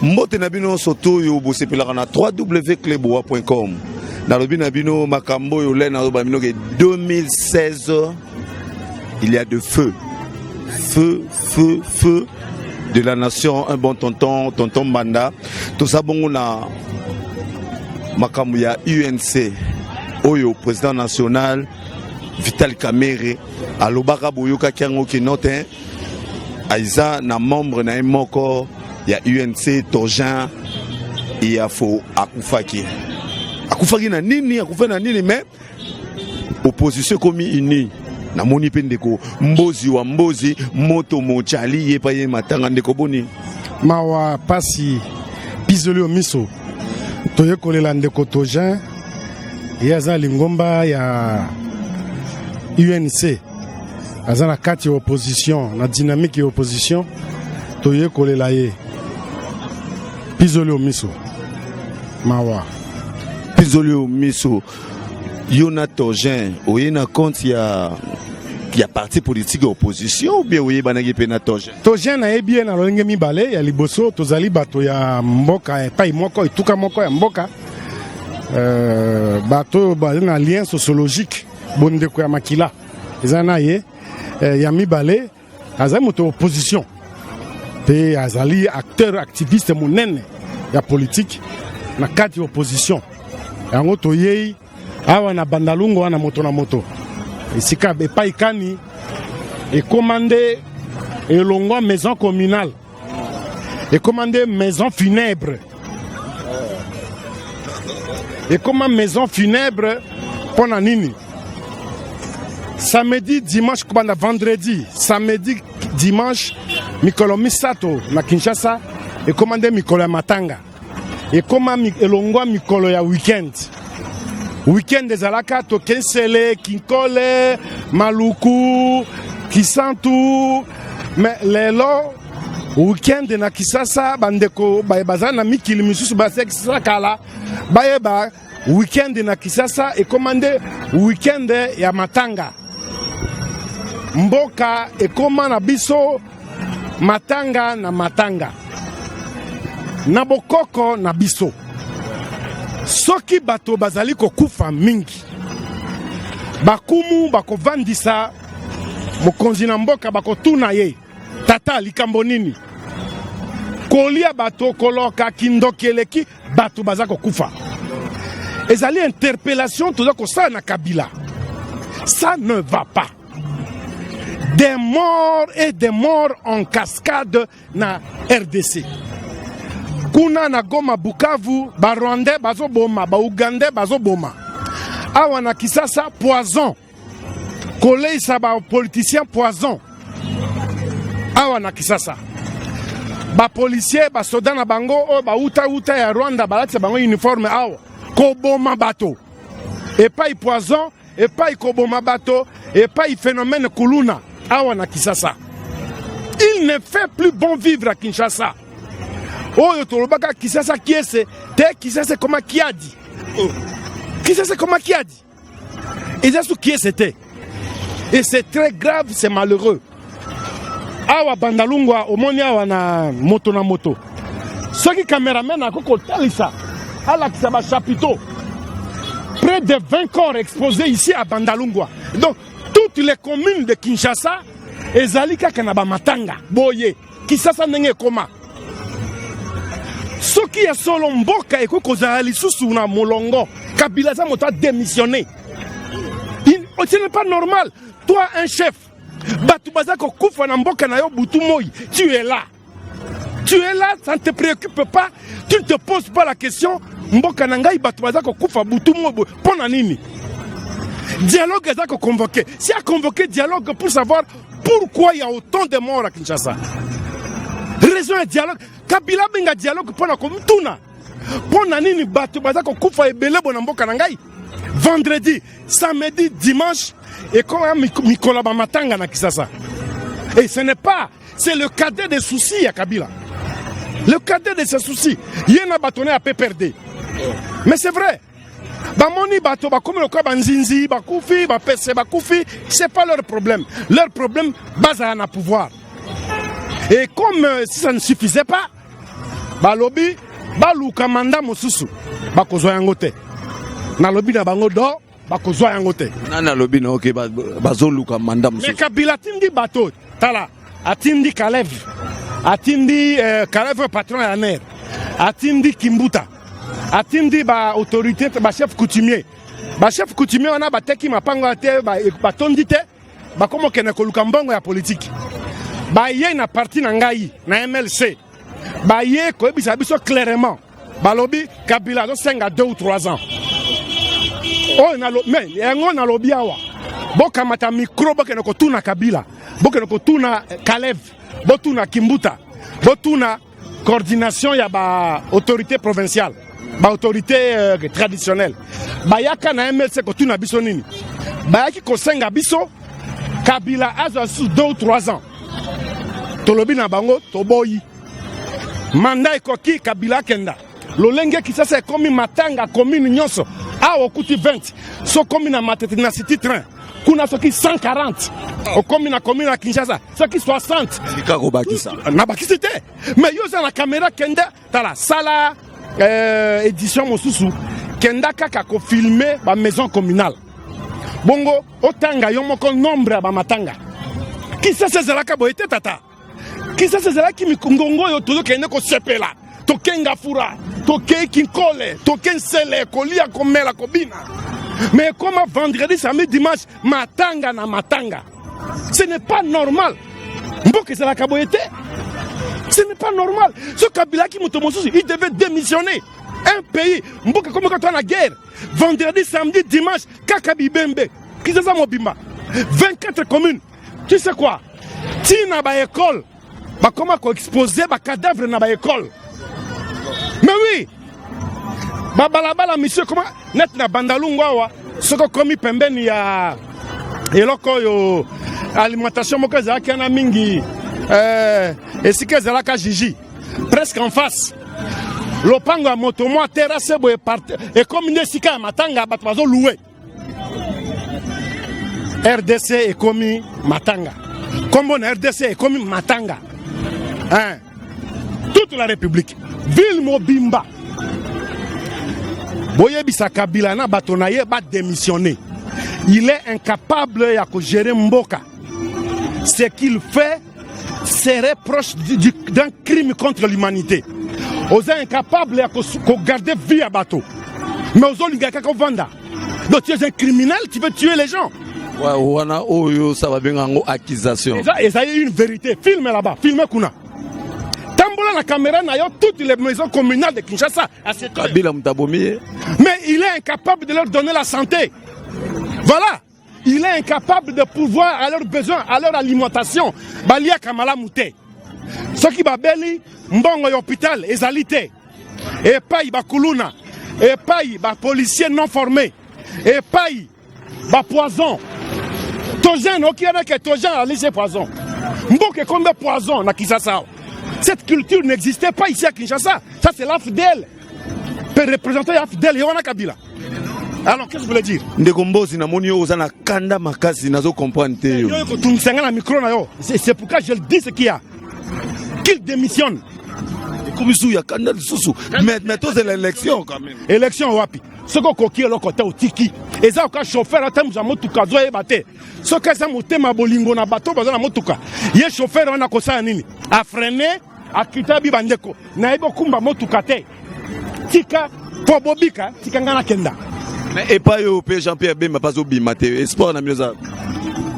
Mbote nabino soto yo bosepelaka na www.cleboa.com. Nalobi nabino makambo yo le na bamino ke 2016 il y a de feu de la nation, un bon tonton Mbanda. Tout ça bon na makambo ya UNC oyo président national Vital Kamerhe alobaka boyoka kiango ki note aiza na membre na moko ya UNC Tojan et afo akufaki na nini mais opposition komi uni na moni pendeko mbozi wa mbozi moto mochali ye pa ye matanga ndeko boni mawa pasi bizoli omiso toye kolela ndeko Tojan yaza lingomba ya UNC azana kati ya opposition na dynamique ya opposition toye kolela ye bizoli omiso mawa bizoli omiso Yona Tojan oyena compte ya parti politique opposition ou bien oye banaki pena Tojan na ebie na lolenge mibale ya liboso tozali bato ya mboka epai moko etuka moko ya mboka bato bazali na lien sociologique bondeko ya makila eza na ye ya mibale azali moto opposition pe azali acteur activiste monene ya politique na kati opposition yango toyei awa na bandalungu wana moto na moto esika epai kani commandé elongwa maison communale commandé maison funèbre commande maison funèbre pona nini samedi dimanche kobanda vendredi samedi dimanche mikolo misato na Kinshasa commandé mikolo ya matanga elongwa mikolo ya weekend ezalaka tokensele kinkole maluku kisantu mais lelo weekend na Kisasa bandeko baza na mikili misusu base Kisasa kala bayeba weekend na Kisasa commandé weekend ya matanga mboka ekoma na biso matanga na bokoko na biso soki bato bazali kokufa mingi bakumu bakovandisa mokonzi na mboka bakotuna ye tata likambo nini kolia bato koloka kindokeleki bato baza kokufa ezali interpellation toza kosala na Kabila ça ne va pas des morts en cascade na RDC kuna na Goma Bukavu ba Rwandais bazoboma ba Ugandais bazoboma awa na Kisasa poison koleisa ba politicien poison awa na Kisasa ba policier ba soda na bango o ba uta ya Rwanda balati bango uniforme awa koboma bato epai poison epai koboma bato epai phénomène kuluna awa na Kisasa il ne fait plus bon vivre à Kinshasa. Oyo tolobaka Kisasa kiese te Kisasa koma kiadi Kisasa koma kiadi ezasu kiese te et c'est très grave, c'est malheureux. Awa bandalungwa omoni awa na moto soki cameraman akoko talisa ala kisaba chapiteau près de 20 corps exposés ici à Bandalungwa. Donc toutes les communes de Kinshasa ezali kaka na ba matanga boye Kisasa ndenge koma soki ya solo mboka ekokozala lisusu na molongo Kabila za moto a démissionné. Ce n'est pas normal. Toi un chef batu bazako kufa na mboka na yo butu moi tu es là, ça ne te préoccupe pas, tu ne te poses pas la question mboka na ngai batu bazako kufa butu moi pona nini dialogue ezako convoqué si a convoqué dialogue pour savoir pourquoi il y a autant de morts à Kinshasa. Raison de dialogue. Kabila benga dialogue pona komtuna. Pona nini batu bazako kufa ebele bona mboka na ngai. Vendredi, samedi, dimanche et quand Mikola ba matanga na Kisasa. Et ce n'est pas, c'est le cadet des soucis à Kabila. Le cadet de ses soucis. Yena batoné à PPRD. Mais c'est vrai. Bamoni bato bakomi loka banzinzi bakufi bapese bakufi, c'est pas leur problème. Leur problème base à un pouvoir. Et comme si ça ne suffisait pas, balobi baluka manda mosusu bakozwa yango te na lobi na bango do bakozwa yango te nana lobi na oke bazoluka manda mosusu. Mais Kabila atindi bato tala atindi Kalev atindi Kalev patron ya NER atindi Kimbuta atindi ba autorité ba chef coutumier wana bateki mapango te batondi te bakomo kene koluka mbongo ya politique baye na parti na ngai na MLC baye koyebisa biso clairement balobi Kabila do senga 2 ou 3 ans oh mais yango na lobi awa bokamata micro bokene kotuna Kabila bokene kotuna Kalev botuna Kimbuta botuna coordination ya ba autorité provinciale ba autorité traditionnelle bayaka na MLC kotuna biso nini bayaki kosenga biso Kabila azo sous 2 ou 3 ans tolobi na bango toboyi manda ekoki Kabila kenda lolenge kisasa ekomi matanga commune nyonso awa okuti 20 so komi na matete na city train kuna soki 140 okomi na commune na Kinshasa soki 60 likako bakisa na bakisi te mais yo za na caméra kenda tala sala édition mosusu kenda kaka ko filmer ba maison communale bongo otanga yo moko nombre ya ba matanga kisasa zelaka boyete tata kisasa zelaki mikungongo yo tozo kende ko sepela tokenga fura toke kinkole token sele kolia komela kobina mais comment vendredi samedi dimanche matanga na matanga ce n'est pas normal mboke zelaka boyete ce n'est pas normal ce Kabila qui motomosusu il devait démissionner un pays mboke comme quand on a la guerre vendredi samedi dimanche kakabibembe kisasa mobimba 24 communes tu sais quoi tina ba école ba comment ko exposer ba cadavre na ba école mais oui ba balabala monsieur comment net na bandalungu awa soko komi pembeni ya eloko yo alimentation moko ezalaki na mingi esika ezalaka Jiji presque en face lopango ya moto mwa terrasse boye parte ekomi nde esika ya matanga bato bazoluwe RDC ekomi matanga kombo na RDC ekomi matanga hein? Toute la République ville mobimba boyebisa Kabila na bato na ye ba démissionner il est incapable ya ko gérer mboka ce qu'il fait serait proche d'un crime contre l'humanité oza incapable ya ko garder vie à bateau mais ozolinga kaka vanda donc tu es un criminel tu veux tuer les gens wana oyo ça va bien en accusation et ça y est une vérité filme là-bas filme kuna tambola la caméra na yo toutes les maisons communales de Kinshasa à cette Kabila mutabomi mais il est incapable de leur donner la santé voilà il est incapable de pouvoir à leurs besoins à leur alimentation balia kamala mute soki babeli mbongo hôpital ezalité et paye bakuluna et paye ba policiers non formés et paye ba poison tojen okiana que tojen a laissé poison mboke combien poison na Kinshasa cette culture n'existait pas ici à Kinshasa ça c'est l'AFDEL peut représenter l'AFDEL et on a Kabila. Alors qu'est-ce que je voulais dire ndeko mbozi na moni yo na kanda makasi nazo comprendre te yo ko tumsenga na micro na yo c'est pourquoi je le dis ce qu'il y a qu'il démissionne comme sou ya kanda susu mais tous l'élection quand même élection wapi soko koki lo côté otiki eza ka chauffeur atem za motuka zo e baté soko za motema bolingo na bato baza na motuka ye chauffeur wana ko sa nini a freiner a kitabi bandeko na ebo kumba motuka te tika po bobika tika ngana kenda mais et pas yo pe Jean-Pierre Bemba pas obima te espoir na mioza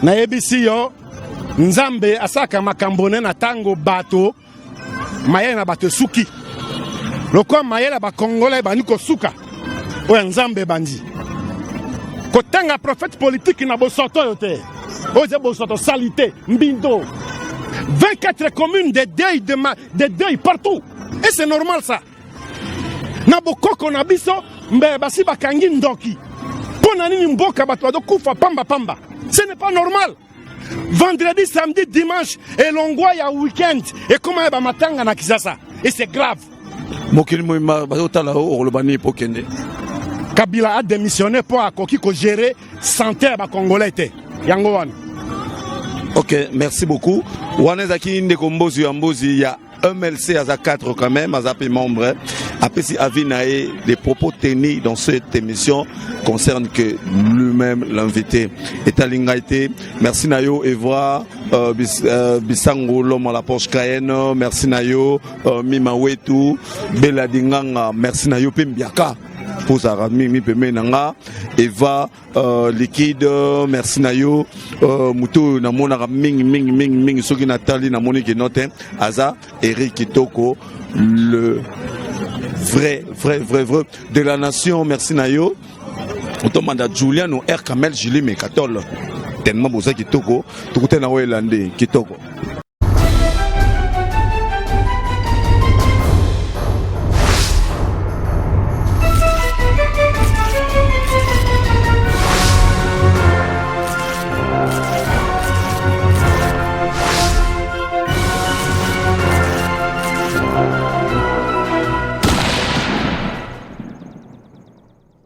na ebisi yo nzambe asaka makambone na tango bato mayele na bato suki lokwa mayele ba congolais ba niko suka oya nzambe bandi kotanga prophète politique na bosoto yote oze bosoto salité mbindo 24 communes de deuil partout et c'est normal ça na bokoko na biso mbe basi bakangi ndoki pona nini mboka bato bado kufa pamba pamba ce n'est pas normal vendredi samedi dimanche et longwa ya week-end et comment ba matanga na Kinshasa et c'est grave mokili moima bazotala olobani pokende Kabila a démissionné pour akoki ko gérer santé ba congolais te yango wana. OK, merci beaucoup. Waneza ki ndeko mbozi ya MLC à 4 quand même, à Zapi membre. Après si Avinae, les propos tenus dans cette émission concernent que lui-même l'invité. Et Talingaïté, merci Nayo Evra, Bisango l'homme à la Porsche Cayenne, merci Nayo, Mima Wetu, Beladinganga, merci Nayo Pimbiaka. Pour ça, mi peme nanga Eva liquide merci Nayo muto na mona ming soki Nathalie na moni ki note aza Eric Kitoko le vrai de la nation merci Nayo otomanda Julian ou R Kamel Julie Mekatol tellement boza Kitoko tukute na welande Kitoko